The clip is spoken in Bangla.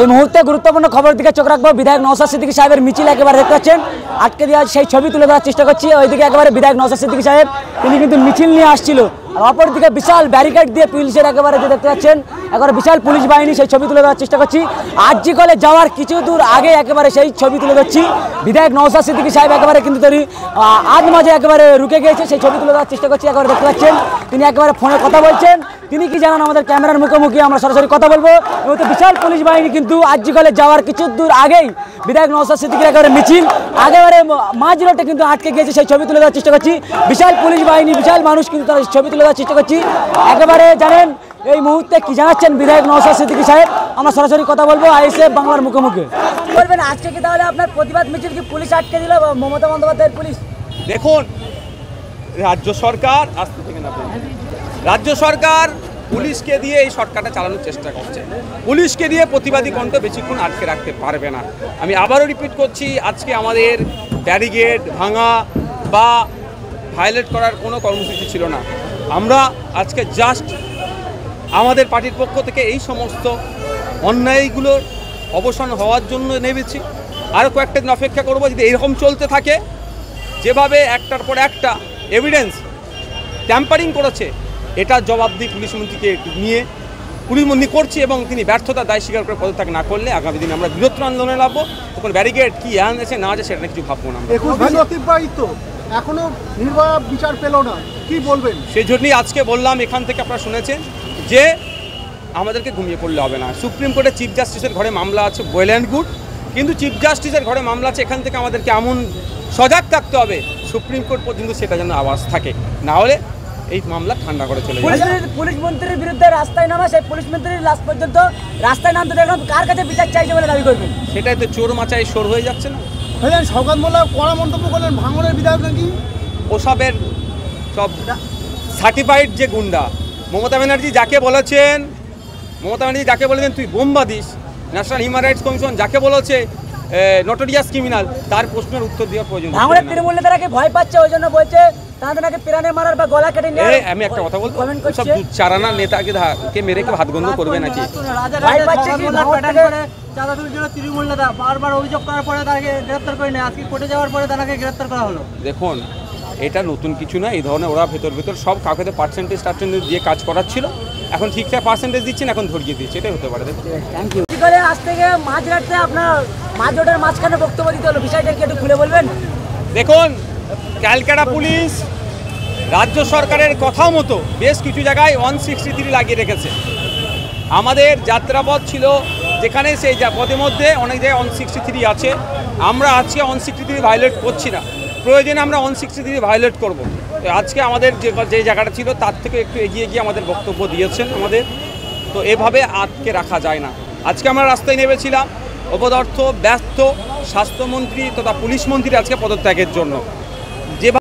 এই মুহূর্তে গুরুত্বপূর্ণ খবর দিকে চোখ রাখবো। বিধায়ক নওশাদ সিদ্দিকী সাহেবের মিছিল একেবারে দেখতে পাচ্ছেন, আটকে দেওয়া সেই ছবি তুলে দেওয়ার চেষ্টা করছি। ওইদিকে একেবারে বিধায়ক নওশাদ সিদ্দিকী সাহেব তিনি কিন্তু মিছিল নিয়ে আসছিল, আর অপরদিকে বিশাল ব্যারিকেড দিয়ে পুলিশের একেবারে যে দেখতে পাচ্ছেন একেবারে বিশাল পুলিশ বাহিনী, সেই ছবি তুলে দেওয়ার চেষ্টা করছি। আরজি কলে যাওয়ার কিছু দূর আগে একেবারে সেই ছবি তুলে ধরছি। বিধায়ক নওশাদ সিদ্দিকী সাহেব একেবারে কিন্তু তিনি আজ মাঝে একেবারে রুকে গিয়েছে, সেই ছবি তুলে দেওয়ার চেষ্টা করছি। একেবারে দেখতে পাচ্ছেন তিনি একেবারে ফোনে কথা বলছেন, তিনি কি জানান আমাদের ক্যামেরার মুখোমুখি আমরা সরাসরি কথা বলবো। এবং বিশাল পুলিশ বাহিনী কিন্তু আরজি কলে যাওয়ার কিছু দূর আগেই বিধায়ক নওশাদ সিদ্দিকীর একেবারে মিছিল একেবারে মাঝ রোডে কিন্তু আটকে গিয়েছে, সেই ছবি তুলে দেওয়ার চেষ্টা করছি। বিশাল পুলিশ বাহিনী, বিশাল মানুষ কিন্তু তার ছবি তুলে দেওয়ার চেষ্টা করছি। একেবারে জানেন এই মুহূর্তে কি জানাচ্ছেন বিধায়ক নওশাদ সিদ্দিকী সাহেব, আমরা সরাসরি কথা বলবো আইএসএফ বাংলার মুখোমুখি। বলবেন আজকে কি তাহলে আপনার প্রতিবাদ মিছিল কি পুলিশ আটকে দিল, মমতা বন্দ্যোপাধ্যায়ের পুলিশ? দেখুন, রাজ্য সরকার পুলিশকে দিয়ে এই সরকারটা চালানোর চেষ্টা করছে। পুলিশকে দিয়ে প্রতিবাদী কণ্ঠ বেশিক্ষণ আটকে রাখতে পারবে না। আমি আবারও রিপিট করছি, আজকে আমাদের ব্যারিকেড ভাঙা বা ভায়োলেট করার কোনো কর্মসূচি ছিল না। আমরা আজকে জাস্ট আমাদের পার্টির পক্ষ থেকে এই সমস্ত অন্যায়গুলোর অবসান হওয়ার জন্য নেমেছি। আরও কয়েকটা দিন অপেক্ষা করবো। যদি এরকম চলতে থাকে, যেভাবে একটার পর একটা এভিডেন্স ট্যাম্পারিং করেছে, এটা জবাবদিহি পুলিশ মন্ত্রীকে নিয়ে পুলিশ মন্ত্রী করছি, এবং তিনি ব্যর্থতার দায় স্বীকার করে পদত্যাগ না করলে আগামী দিনে আমরা বৃহত্তর আন্দোলনে নামবো। তখন ব্যারিকেড কি আছে না আছে সেটা কিছু ভাববো না। এখনো নির্ভয়া বিচার পেল না, কি বলবেন? সেই জন্যই আজকে বললাম, এখান থেকে আপনারা শুনেছেন যে আমাদেরকে ঘুমিয়ে পড়লে হবে না। সুপ্রিম কোর্টে চিফ জাস্টিসের ঘরে মামলা আছে, ওয়েল অ্যান্ড গুড, কিন্তু চিফ জাস্টিসের ঘরে মামলা আছে, এখান থেকে আমাদেরকে এমন সজাগ থাকতে হবে সুপ্রিম কোর্ট পর্যন্ত সেটা যেন আওয়াজ থাকে, না হলে এই মামলা ঠান্ডা করে চলে যাবে। পুলিশ মন্ত্রীর বিরুদ্ধে রাস্তায় নামা, সেই পুলিশ মন্ত্রীর লাস্ট পর্যন্ত রাস্তায় নামতে দেখলাম, কার কাছে বিচার চাইছে বলে দাবি করবেন? সেটাই তো চোর মাচায় সর হয়ে যাচ্ছে না। শওকত মোল্লা কড়া মন্তব্য করলেন ভাঙড়ের বিধায়ক নাকি ওসবের সব সার্টিফাইড যে গুন্ডা। মমতা ব্যানার্জি যাকে বলেছেন তুই বোম্বা দিস, ন্যাশনাল হিউম্যান রাইটস কমিশন যাকে বলেছে নটোরিয়াস ক্রিমিনাল, তার প্রশ্নের উত্তর দেওয়ার প্রয়োজন। ভাঙড়ের তৃণমূল নেতারা ভয় পাচ্ছে, ওই জন্য বলছে তাদের নাকি প্রাণে মারার বা গলা কেটে নিয়ে। আমি একটা কথা বলবো, সব চারানা নেতাকে মেরে কেউ হাত গন্ধ করবে নাকি? তৃণমূল নেতা বারবার অভিযোগ করার পরে তাকে গ্রেফতার করে নেয়, আজকে কোর্টে যাওয়ার পরে তাকে গ্রেফতার করা হলো। দেখুন, এটা নতুন কিছু না। এই ধরনের ওরা ভেতর সব কাউকে পার্সেন্টেজ দিয়ে কাজ করাচ্ছিল, এখন ঠিকঠাক পার্সেন্টেজ দিচ্ছেন, এখন ধরিয়ে দিচ্ছে, এটাই হতে পারে। Thank you. কি করে আজ থেকে মাঝ রাতে আপনার মাঝ রোডের মাঝখানে বক্তব্য দিতে হলো, বিষয়টা কি একটু খুলে বলবেন? দেখুন, ক্যালকাটা পুলিশ রাজ্য সরকারের কথা মতো বেশ কিছু জায়গায় 163 লাগিয়ে রেখেছে। আমাদের যাত্রাপথ ছিল যেখানে সেই পথের মধ্যে অনেক জায়গায় 163 আছে। আমরা আজকে 163 ভায়োলেট করছি না, প্রয়োজনে আমরা 163 ভায়োলেট করব। আজকে আমাদের যে জায়গাটা ছিল তার থেকে একটু এগিয়ে গিয়ে আমাদের বক্তব্য দিয়েছেন আমাদের, তো এভাবে আটকে রাখা যায় না। আজকে আমরা রাস্তায় নেমেছিলাম অপদার্থ ব্যস্ত স্বাস্থ্যমন্ত্রী তথা পুলিশ মন্ত্রী আজকে পদত্যাগের জন্য। যে